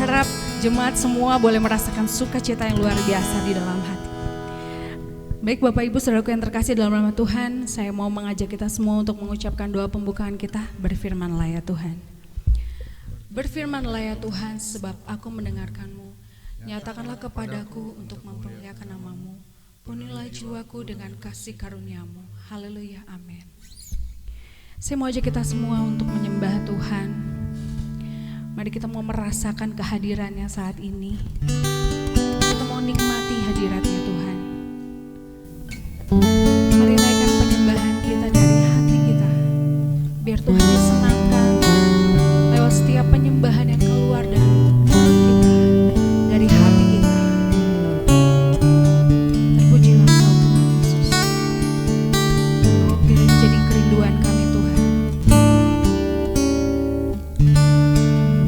berharap jemaat semua boleh merasakan sukacita yang luar biasa di dalam hati. Baik Bapak Ibu Saudaraku yang terkasih dalam nama Tuhan, saya mau mengajak kita semua untuk mengucapkan doa pembukaan kita. Berfirmanlah ya Tuhan. Berfirmanlah ya Tuhan, sebab aku mendengarkan-Mu. Nyatakanlah kepadaku untuk memperlihatkan nama-Mu. Penuhilah jiwaku dengan kasih karunia-Mu. Haleluya, amin. Saya mau ajak kita semua untuk menyembah Tuhan. Mari kita mau merasakan kehadirannya saat ini. Kita mau nikmati hadiratnya Tuhan. Mari naikkan penyembahan kita dari hati kita, biar Tuhan disenangkan lewat setiap penyembahan yang keluar dari mulut kita, dari hati kita. Terpujilah Engkau Tuhan Yesus. Biar ini jadi kerinduan kami Tuhan.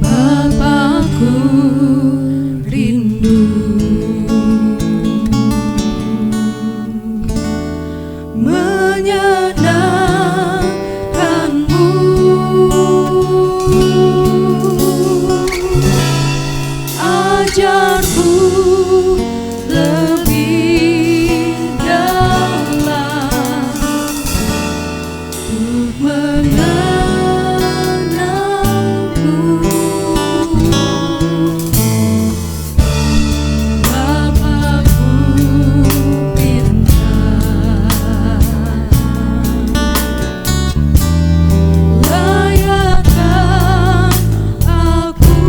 Bapakku rindu menyenangkan-Mu, ajarku lebih dalam untuk mengenal-Mu. Bapakku pintar, layakkan aku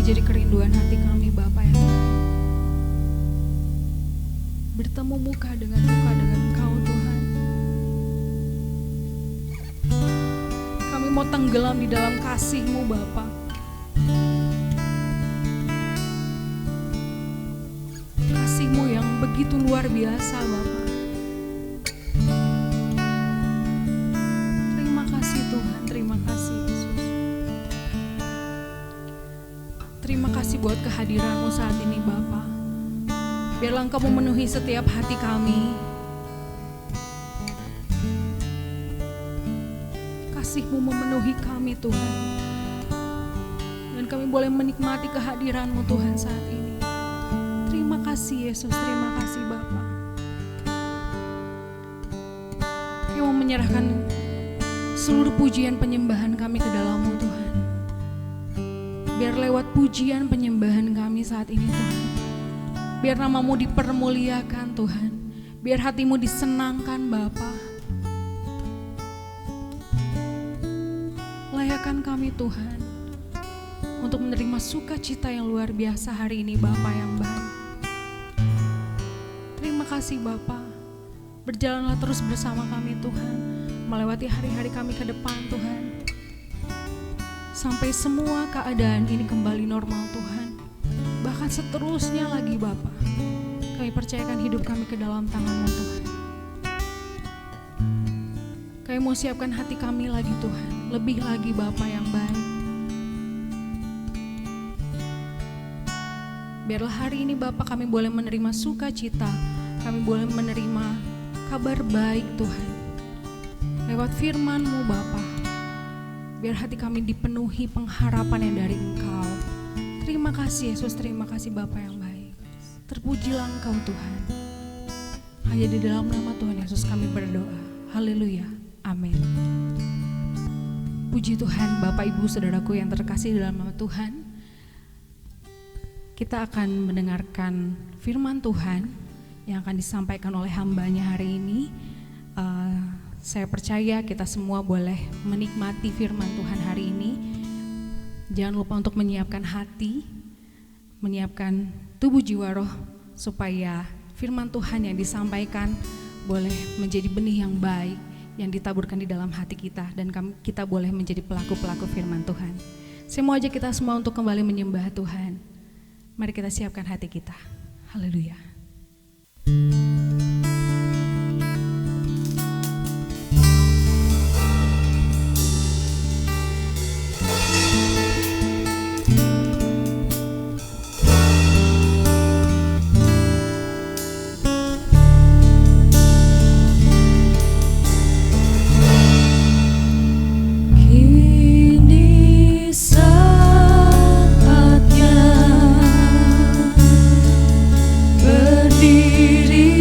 jadi kerinduan hati kami Bapa yang baik. Bertemu muka dengan Engkau Tuhan. Kami mau tenggelam di dalam kasih-Mu Bapa. Kasih-Mu yang begitu luar biasa Bapa. Terima kasih Tuhan, terima kasih Yesus. Terima kasih buat kehadiran-Mu saat ini Bapa. Biarlah Engkau memenuhi setiap hati kami. Kasih-Mu memenuhi kami Tuhan. Dan kami boleh menikmati kehadiran-Mu Tuhan saat ini. Terima kasih Yesus, terima kasih Bapa. Kami mau menyerahkan seluruh pujian penyembahan kami ke dalam-Mu Tuhan. Biar lewat pujian penyembahan kami saat ini Tuhan, biar nama-Mu dipermuliakan Tuhan. Biar hati-Mu disenangkan Bapa. Layakkan kami Tuhan untuk menerima sukacita yang luar biasa hari ini Bapa yang baik. Terima kasih Bapa. Berjalanlah terus bersama kami Tuhan, melewati hari-hari kami ke depan Tuhan. Sampai semua keadaan ini kembali normal Tuhan. Bahkan seterusnya lagi Bapa. Kami percayakan hidup kami ke dalam tangan-Mu Tuhan. Kami mau siapkan hati kami lagi Tuhan, lebih lagi Bapa yang baik. Biarlah hari ini Bapa kami boleh menerima sukacita, kami boleh menerima kabar baik Tuhan. Lewat firman-Mu Bapa, biar hati kami dipenuhi pengharapan yang dari Engkau. Terima kasih Yesus, terima kasih Bapa yang baik. Terpujilah Engkau Tuhan. Hanya di dalam nama Tuhan Yesus kami berdoa. Haleluya. Amin. Puji Tuhan, Bapak Ibu Saudaraku yang terkasih dalam nama Tuhan. Kita akan mendengarkan firman Tuhan yang akan disampaikan oleh hamba-Nya hari ini. Saya percaya kita semua boleh menikmati firman Tuhan hari ini. Jangan lupa untuk menyiapkan hati, menyiapkan tubuh jiwa roh, supaya firman Tuhan yang disampaikan boleh menjadi benih yang baik yang ditaburkan di dalam hati kita, dan kita boleh menjadi pelaku-pelaku firman Tuhan. Saya mau ajak kita semua untuk kembali menyembah Tuhan. Mari kita siapkan hati kita. Haleluya. Berdiri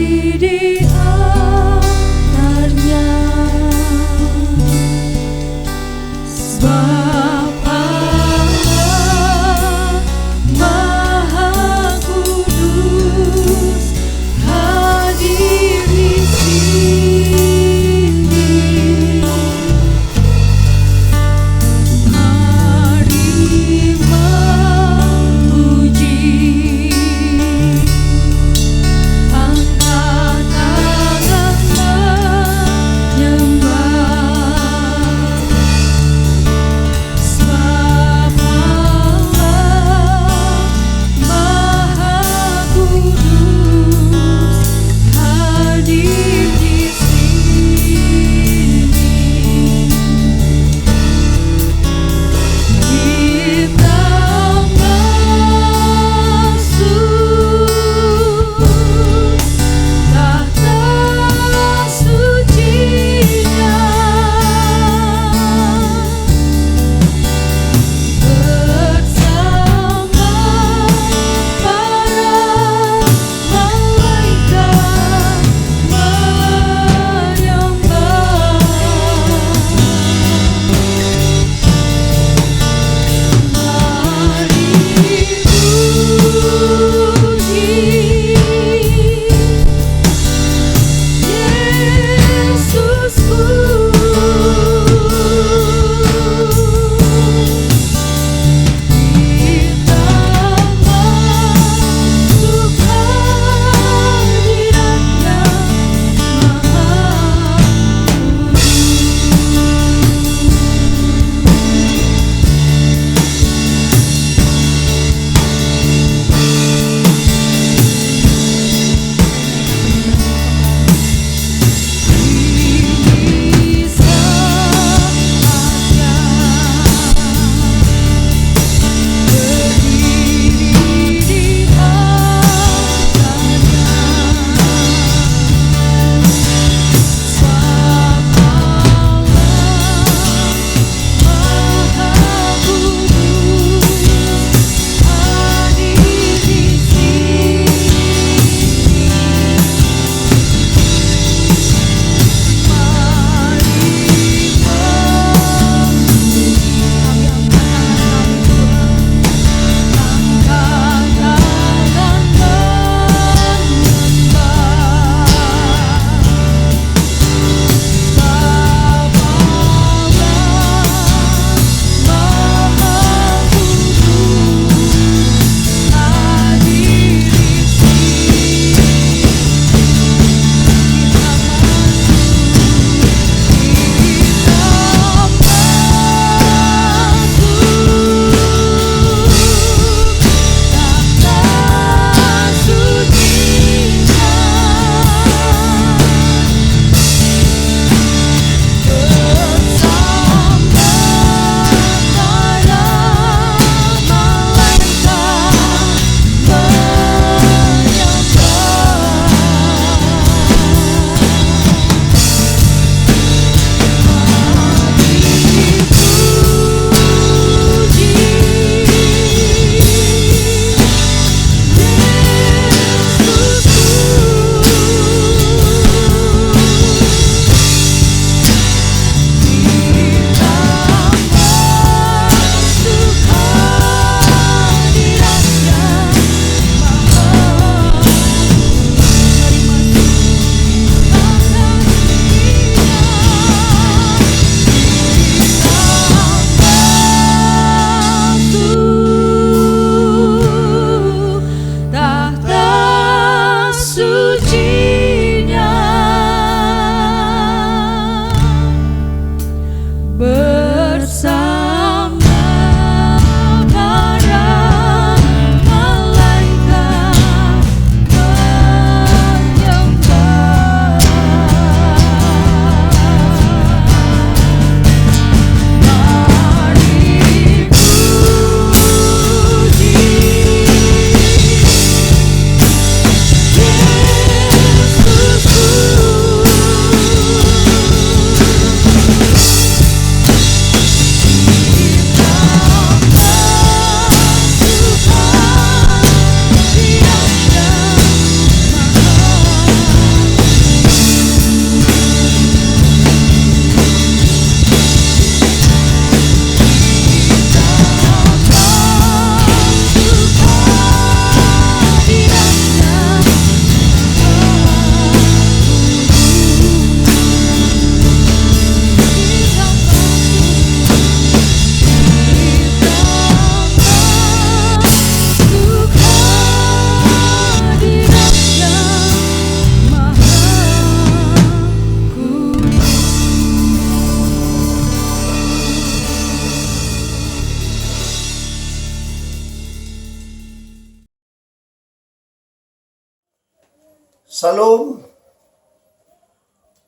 Salam,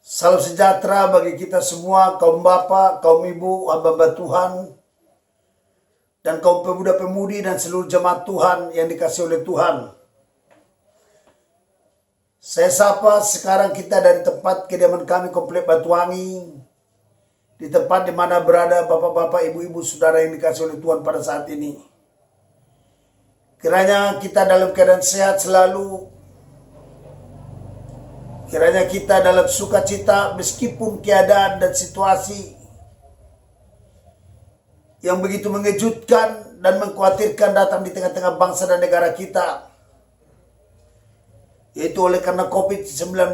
salam sejahtera bagi kita semua, kaum bapak, kaum ibu, hamba-hamba Tuhan, dan kaum pemuda-pemudi dan seluruh jemaat Tuhan yang dikasihi oleh Tuhan. Saya sapa sekarang kita dari tempat kediaman kami Komplek Batuangi, di tempat di mana berada bapak-bapak, ibu-ibu, saudara yang dikasihi oleh Tuhan pada saat ini. Kiranya kita dalam keadaan sehat selalu. Kiranya kita dalam sukacita meskipun keadaan dan situasi yang begitu mengejutkan dan mengkhawatirkan datang di tengah-tengah bangsa dan negara kita. Yaitu oleh karena COVID-19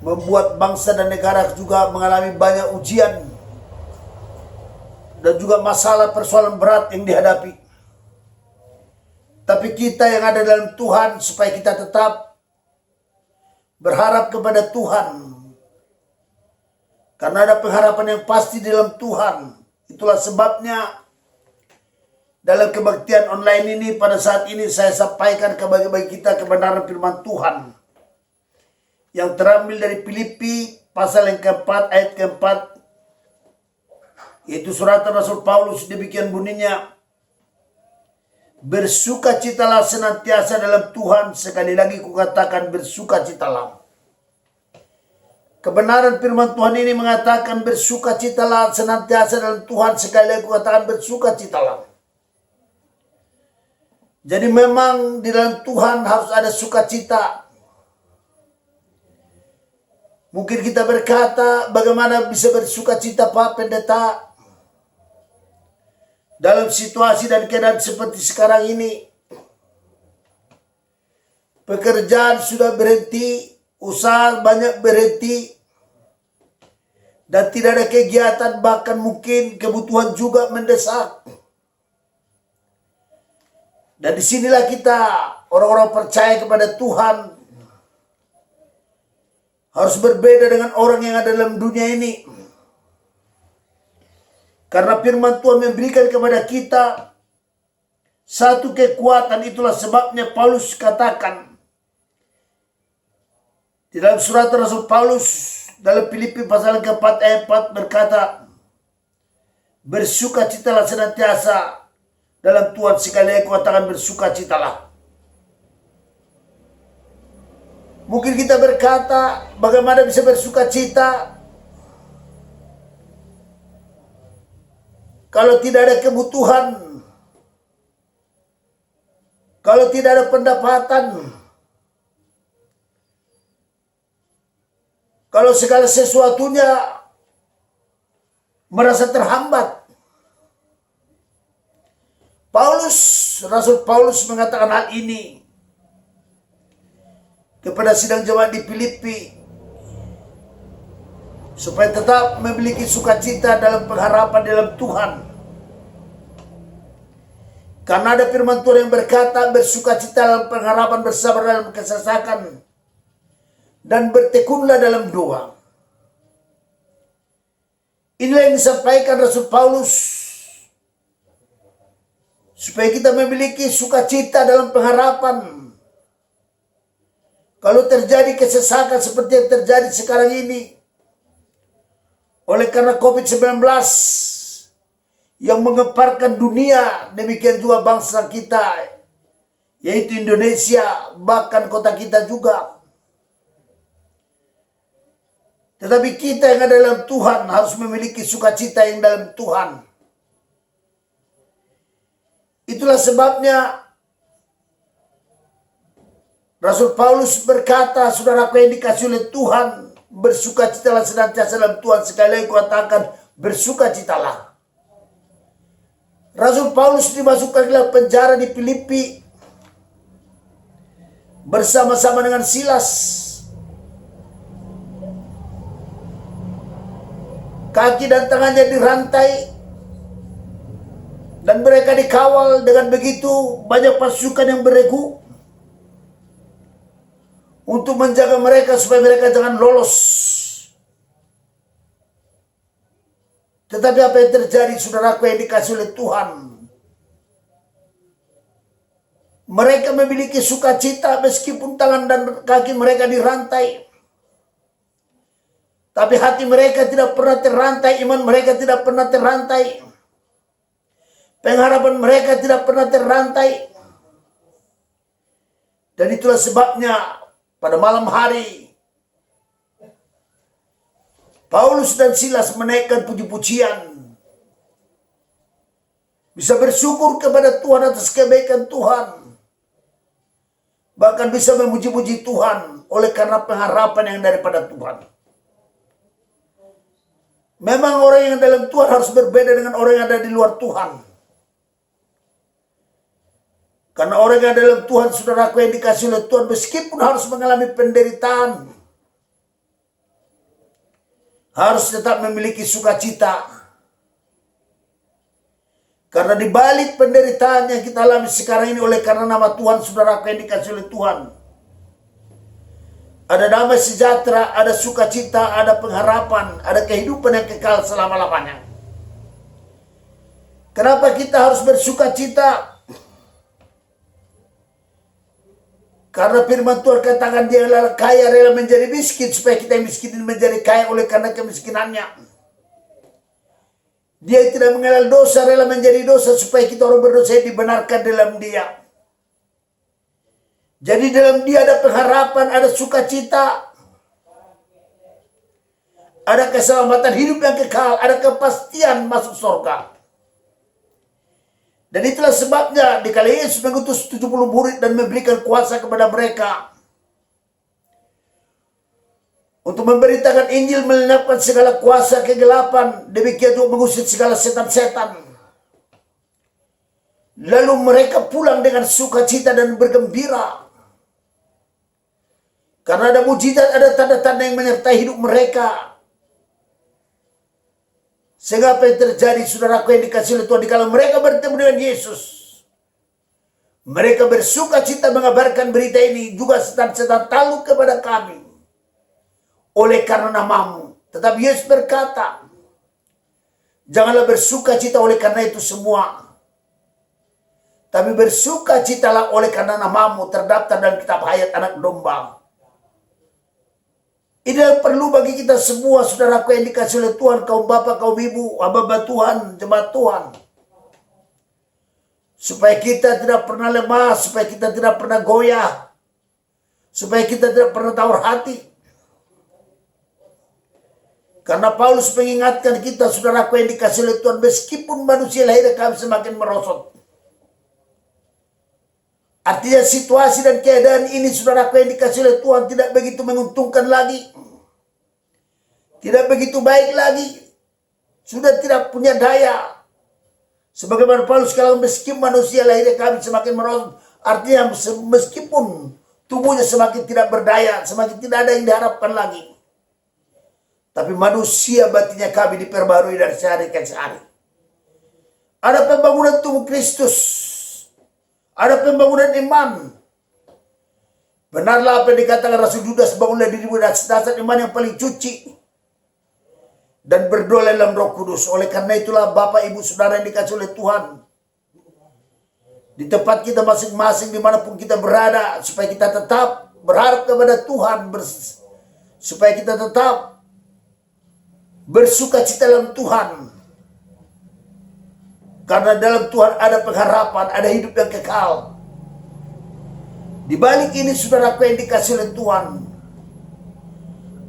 membuat bangsa dan negara juga mengalami banyak ujian dan juga masalah persoalan berat yang dihadapi. Tapi kita yang ada dalam Tuhan supaya kita tetap berharap kepada Tuhan. Karena ada pengharapan yang pasti di dalam Tuhan. Itulah sebabnya dalam kebaktian online ini pada saat ini saya sampaikan kepada kita kebenaran firman Tuhan. Yang terambil dari Filipi pasal yang keempat ayat keempat. Yaitu suratan Rasul Paulus, demikian bunyinya. Bersukacitalah senantiasa dalam Tuhan. Sekali lagi kukatakan bersukacitalah. Kebenaran firman Tuhan ini mengatakan bersukacitalah senantiasa dalam Tuhan. Sekali lagi kukatakan bersukacitalah. Jadi memang di dalam Tuhan harus ada sukacita. Mungkin kita berkata, bagaimana bisa bersukacita Pak Pendeta? Dalam situasi dan keadaan seperti sekarang ini, pekerjaan sudah berhenti, usaha banyak berhenti, dan tidak ada kegiatan, bahkan mungkin kebutuhan juga mendesak. Dan disinilah kita, orang-orang percaya kepada Tuhan, harus berbeda dengan orang yang ada dalam dunia ini. Karena firman Tuhan memberikan kepada kita satu kekuatan, itulah sebabnya Paulus katakan di dalam surat Rasul Paulus dalam Filipi pasal ke-4 ayat 4 berkata, bersukacitalah senantiasa dalam Tuhan. Sekali lagi katakan bersukacitalah. Mungkin kita berkata, bagaimana bisa bersukacita kalau tidak ada kebutuhan, kalau tidak ada pendapatan, kalau segala sesuatunya merasa terhambat. Rasul Paulus mengatakan hal ini kepada sidang jemaat di Filipi, supaya tetap memiliki sukacita dalam pengharapan dalam Tuhan. Karena ada firman Tuhan yang berkata, bersukacita dalam pengharapan, bersabar dalam kesesakan, dan bertekunlah dalam doa. Inilah yang disampaikan Rasul Paulus, supaya kita memiliki sukacita dalam pengharapan. Kalau terjadi kesesakan seperti yang terjadi sekarang ini, oleh karena COVID-19 yang menggemparkan dunia, demikian juga bangsa kita, yaitu Indonesia, bahkan kota kita juga. Tetapi kita yang ada dalam Tuhan harus memiliki sukacita yang dalam Tuhan. Itulah sebabnya Rasul Paulus berkata, saudaraku yang dikasihi oleh Tuhan, bersukacitalah senantiasa dalam Tuhan. Sekali lagi katakan bersukacitalah. Rasul Paulus dimasukkan ke dalam penjara di Filipi bersama-sama dengan Silas. Kaki dan tangannya dirantai dan mereka dikawal dengan begitu banyak pasukan yang beregu untuk menjaga mereka supaya mereka jangan lolos. Tetapi apa yang terjadi, saudaraku yang dikasihi oleh Tuhan? Mereka memiliki sukacita meskipun tangan dan kaki mereka dirantai. Tapi hati mereka tidak pernah terrantai, iman mereka tidak pernah terrantai. Pengharapan mereka tidak pernah terrantai. Dan itulah sebabnya pada malam hari Paulus dan Silas menaikkan puji-pujian. Bisa bersyukur kepada Tuhan atas kebaikan Tuhan. Bahkan bisa memuji-puji Tuhan oleh karena pengharapan yang daripada Tuhan. Memang orang yang dalam Tuhan harus berbeda dengan orang yang ada di luar Tuhan. Karena orang yang dalam Tuhan, saudaraku yang dikasih oleh Tuhan, meskipun harus mengalami penderitaan, harus tetap memiliki sukacita. Karena di balik penderitaan yang kita alami sekarang ini oleh karena nama Tuhan, saudaraku yang dikasih oleh Tuhan, ada damai sejahtera, ada sukacita, ada pengharapan, ada kehidupan yang kekal selama-lamanya. Kenapa kita harus bersukacita? Karena firman Tuhan katakan dia adalah kaya rela menjadi miskin supaya kita yang miskin menjadi kaya oleh karena kemiskinannya. Dia tidak mengenal dosa, rela menjadi dosa supaya kita orang berdosa dibenarkan dalam dia. Jadi dalam dia ada pengharapan, ada sukacita, ada keselamatan hidup yang kekal, ada kepastian masuk surga. Dan itulah sebabnya dikala Yesus mengutus 70 murid dan memberikan kuasa kepada mereka untuk memberitakan Injil, melenyapkan segala kuasa kegelapan, demikian juga mengusir segala setan-setan. Lalu mereka pulang dengan sukacita dan bergembira. Karena ada mujizat, ada tanda-tanda yang menyertai hidup mereka. Sehingga apa yang terjadi, saudaraku yang dikasih oleh Tuhan, dikala mereka bertemu dengan Yesus, mereka bersukacita mengabarkan berita ini, juga setan-setan takluk kepada kami oleh karena namamu. Tetapi Yesus berkata, janganlah bersukacita oleh karena itu semua, tapi bersukacitalah oleh karena namamu terdaftar dalam kitab hayat anak domba. Ini yang perlu bagi kita semua, saudaraku yang dikasih oleh Tuhan, kaum bapak, kaum ibu, hamba Tuhan, jemaat Tuhan. Supaya kita tidak pernah lemah, supaya kita tidak pernah goyah, supaya kita tidak pernah tawar hati. Karena Paulus mengingatkan kita, saudaraku yang dikasih oleh Tuhan, meskipun manusia lahir kami semakin merosot. Artinya situasi dan keadaan ini, saudaraku yang dikasih oleh Tuhan, tidak begitu menguntungkan lagi. Tidak begitu baik lagi. Sudah tidak punya daya. Sebagaimana Paulus katakan, meskipun manusia lahir kami semakin merosot. Artinya meskipun tubuhnya semakin tidak berdaya, semakin tidak ada yang diharapkan lagi. Tapi manusia batinnya kami diperbarui dari sehari ke sehari. Ada pembangunan tubuh Kristus. Ada pembangunan iman. Benarlah apa yang dikatakan Rasul Yudas, bangunlah dirimu dari dasar iman yang paling suci. Dan berdoa dalam Roh Kudus. Oleh karena itulah Bapak, Ibu, Saudara yang dikasih oleh Tuhan, di tempat kita masing-masing, dimanapun kita berada, supaya kita tetap berharap kepada Tuhan, supaya kita tetap bersukacita dalam Tuhan. Karena dalam Tuhan ada pengharapan, ada hidup yang kekal. Di balik ini, saudaraku yang dikasih oleh Tuhan,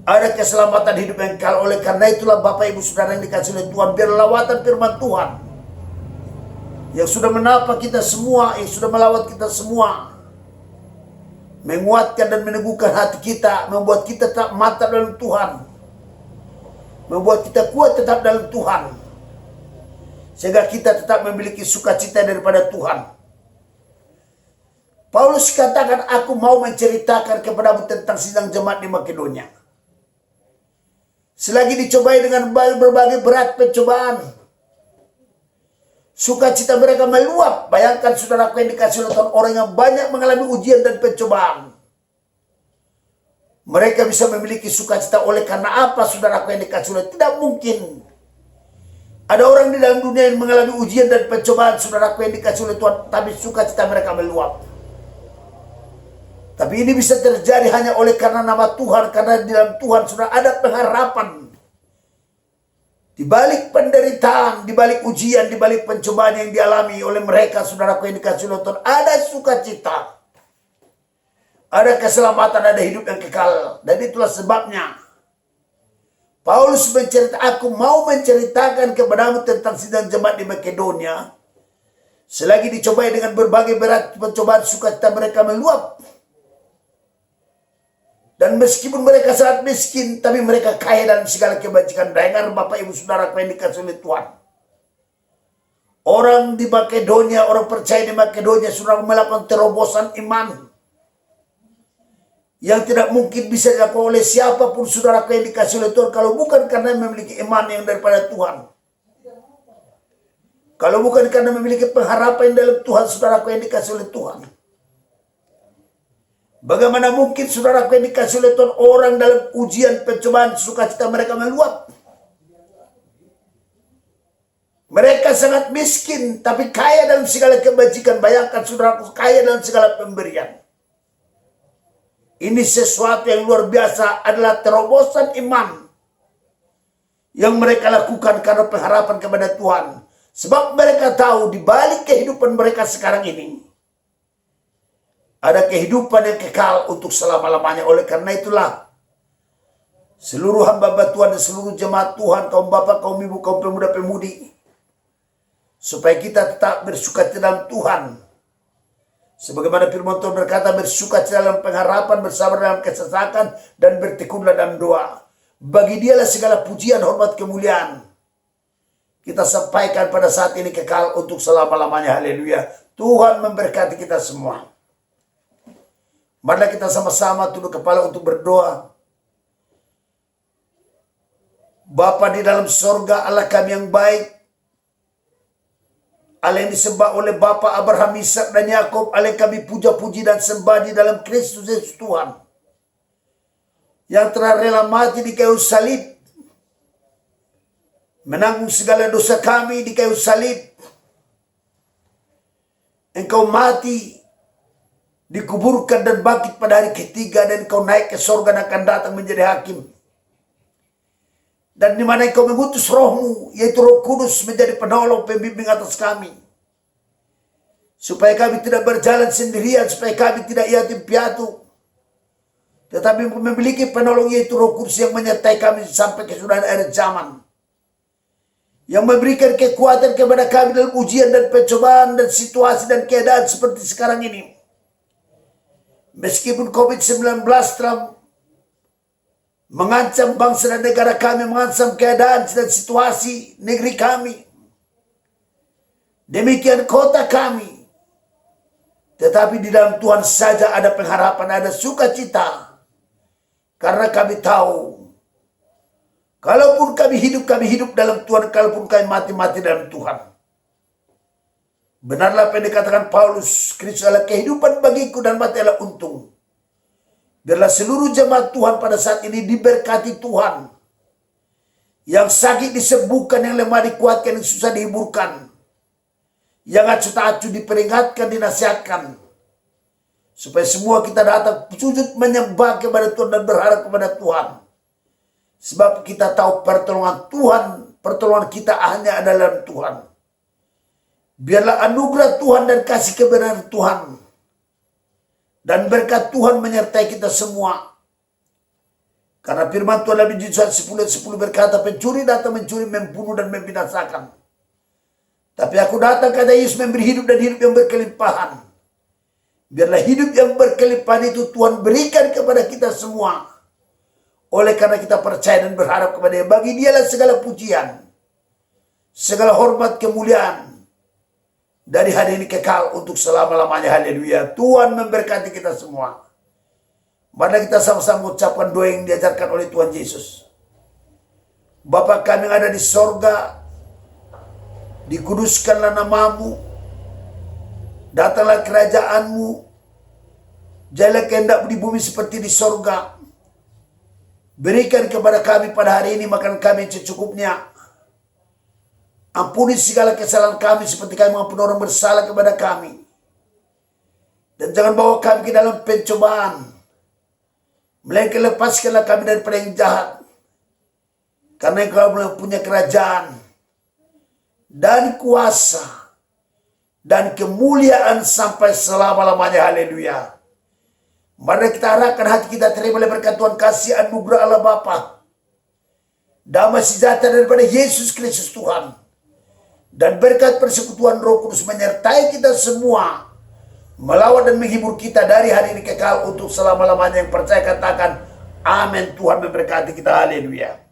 ada keselamatan hidup yang kekal. Oleh karena itulah Bapak, Ibu, Saudara yang dikasih oleh Tuhan, biar lawatan firman Tuhan yang sudah menapa kita semua, yang sudah melawat kita semua, menguatkan dan meneguhkan hati kita, membuat kita tetap mantap dalam Tuhan, membuat kita kuat tetap dalam Tuhan, sehingga kita tetap memiliki sukacita daripada Tuhan. Paulus katakan, aku mau menceritakan kepadamu tentang sidang jemaat di Makedonia. Selagi dicobai dengan berbagai berat pencobaan, sukacita mereka meluap. Bayangkan, saudaraku yang dikasih oleh Tuhan, orang yang banyak mengalami ujian dan pencobaan, mereka bisa memiliki sukacita. Oleh karena apa, saudaraku yang dikasih oleh Tuhan? Tidak mungkin ada orang di dalam dunia yang mengalami ujian dan pencobaan, saudaraku yang dikasih oleh Tuhan, tapi sukacita mereka meluap. Tapi ini bisa terjadi hanya oleh karena nama Tuhan, karena di dalam Tuhan sudah ada pengharapan. Di balik penderitaan, di balik ujian, di balik pencobaan yang dialami oleh mereka, saudaraku yang dikasihi oleh Tuhan, ada sukacita. Ada keselamatan, ada hidup yang kekal. Dan itulah sebabnya Paulus aku mau menceritakan kepadamu tentang sidang jemaat di Makedonia. Selagi dicobai dengan berbagai berat pencobaan, sukacita mereka meluap. Dan meskipun mereka sangat miskin, tapi mereka kaya dalam segala kebajikan. Dengar Bapak Ibu Saudara yang dikasihi oleh Tuhan. Orang di Makedonia, orang percaya di Makedonia sudah melakukan terobosan iman. Yang tidak mungkin bisa dilakukan oleh siapapun saudara yang dikasihi oleh Tuhan. Kalau bukan karena memiliki iman yang daripada Tuhan. Kalau bukan karena memiliki pengharapan dalam Tuhan, saudara yang dikasihi oleh Tuhan. Bagaimana mungkin saudaraku yang dikasihi oleh Tuhan, orang dalam ujian pencobaan sukacita mereka meluap. Mereka sangat miskin tapi kaya dalam segala kebajikan. Bayangkan saudaraku, kaya dalam segala pemberian. Ini sesuatu yang luar biasa, adalah terobosan iman yang mereka lakukan karena pengharapan kepada Tuhan. Sebab mereka tahu di balik kehidupan mereka sekarang ini ada kehidupan yang kekal untuk selama-lamanya. Oleh karena itulah seluruh hamba Tuhan dan seluruh jemaat Tuhan, kaum bapak, kaum ibu, kaum pemuda, pemudi, supaya kita tetap bersukacita dalam Tuhan. Sebagaimana firman Tuhan berkata, bersukacita dalam pengharapan, bersabar dalam kesesakan, dan bertekunlah dalam doa. Bagi Dialah segala pujian, hormat, kemuliaan. Kita sampaikan pada saat ini kekal untuk selama-lamanya. Haleluya. Tuhan memberkati kita semua. Marilah kita sama-sama tunduk kepala untuk berdoa. Bapa di dalam sorga, Allah kami yang baik, Allah yang disembah oleh Bapa Abraham, Ishak dan Yakub, Allah yang kami puja-puji dan sembah di dalam Kristus Yesus Tuhan, yang telah rela mati di kayu salib, menanggung segala dosa kami di kayu salib. Engkau mati, dikuburkan dan bangkit pada hari ketiga, dan Engkau naik ke sorga dan akan datang menjadi hakim. Dan di mana Engkau mengutus Roh-Mu, yaitu Roh Kudus, menjadi penolong pembimbing atas kami, supaya kami tidak berjalan sendirian, supaya kami tidak yatim piatu, tetapi memiliki penolong, yaitu Roh Kudus, yang menyertai kami sampai kesudahan akhir zaman, yang memberikan kekuatan kepada kami dalam ujian dan pencobaan dan situasi dan keadaan seperti sekarang ini. Meskipun COVID-19 telah mengancam bangsa dan negara kami, mengancam keadaan dan situasi negeri kami, demikian kota kami, tetapi di dalam Tuhan saja ada pengharapan, ada sukacita. Karena kami tahu, kalaupun kami hidup dalam Tuhan, kalaupun kami mati dalam Tuhan. Benarlah apa yang dikatakan Paulus, Kristus adalah kehidupan bagiku dan mati adalah untung. Biarlah seluruh jemaat Tuhan pada saat ini diberkati Tuhan. Yang sakit disembuhkan, yang lemah dikuatkan, yang susah dihiburkan, yang acuh tak acuh diperingatkan, dinasihatkan. Supaya semua kita datang sujud menyembah kepada Tuhan dan berharap kepada Tuhan. Sebab kita tahu pertolongan Tuhan, pertolongan kita hanya ada dalam Tuhan. Biarlah anugerah Tuhan dan kasih kebenaran Tuhan dan berkat Tuhan menyertai kita semua. Karena firman Tuhan dalam Injil 10:10 berkata, pencuri datang mencuri, membunuh dan membinasakan. Tapi aku datang, kata Yesus, memberi hidup dan hidup yang berkelimpahan. Biarlah hidup yang berkelimpahan itu Tuhan berikan kepada kita semua. Oleh karena kita percaya dan berharap kepada Dia. Bagi Dialah segala pujian, segala hormat, kemuliaan, dari hari ini kekal untuk selama-lamanya. Haleluya. Tuhan memberkati kita semua. Mari kita sama-sama mengucapkan doa yang diajarkan oleh Tuhan Yesus. Bapa kami yang ada di sorga, dikuduskanlah namamu, datanglah kerajaanmu, jadilah kehendakmu di bumi seperti di sorga. Berikan kepada kami pada hari ini makan kami secukupnya. Ampuni segala kesalahan kami seperti kami mengampuni orang bersalah kepada kami. Dan jangan bawa kami ke dalam pencobaan, melainkan lepaskanlah kami daripada yang jahat. Karena Engkau punya kerajaan dan kuasa dan kemuliaan sampai selama-lamanya. Haleluya. Mari kita arahkan hati kita terima oleh berkat Tuhan, kasih anugerah Allah Bapa, damai sejahtera daripada Yesus Kristus Tuhan, dan berkat persekutuan Roh Kudus menyertai kita semua, melawat dan menghibur kita dari hari ini kekal untuk selama-lamanya. Yang percaya katakan amin. Tuhan memberkati kita. Haleluya.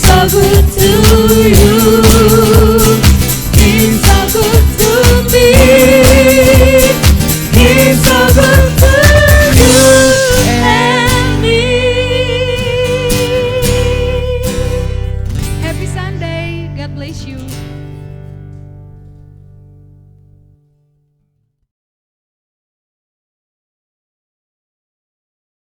So good to